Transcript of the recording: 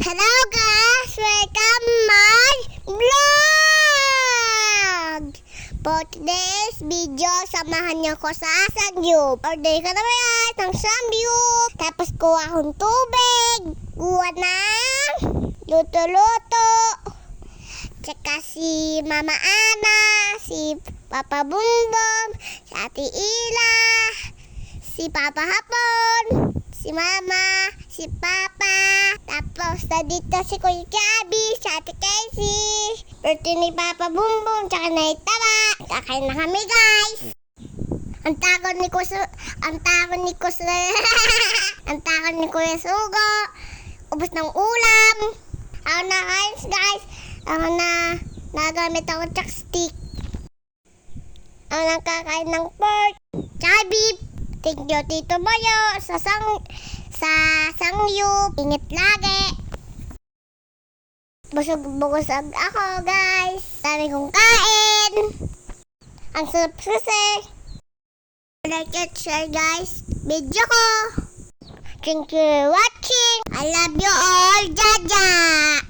Hello guys! Welcome my vlog! For today's video, samahan niyo ko sa Samgyup. Order ka na guys ng Samgyup. Tapos kuha akong tubig. Kuha ng luto-luto. Tsaka si Mama Ana, si Papa Bumbong, si Ate Ila, si Papa Hapon, si Mama, si Papa. Tapos na dito si Kuya Gabi, si Ate Casey, birthday ni Papa Bumbong, tsaka na itaba. Kakain na kami guys. Ang takot ni Kuya Sugo. Ubos ng ulam. Ako na guys. Ako na nagamit ako chopstick. Ako na kakain ng pork, tsaka beef. Thank you Tito Boyo sa Samgyup. Ingat lagi. Busog ako guys. Dami kong kain. Ang sarap kasi. Like and share guys video ko. Thank you for watching. I love you all. Jaja.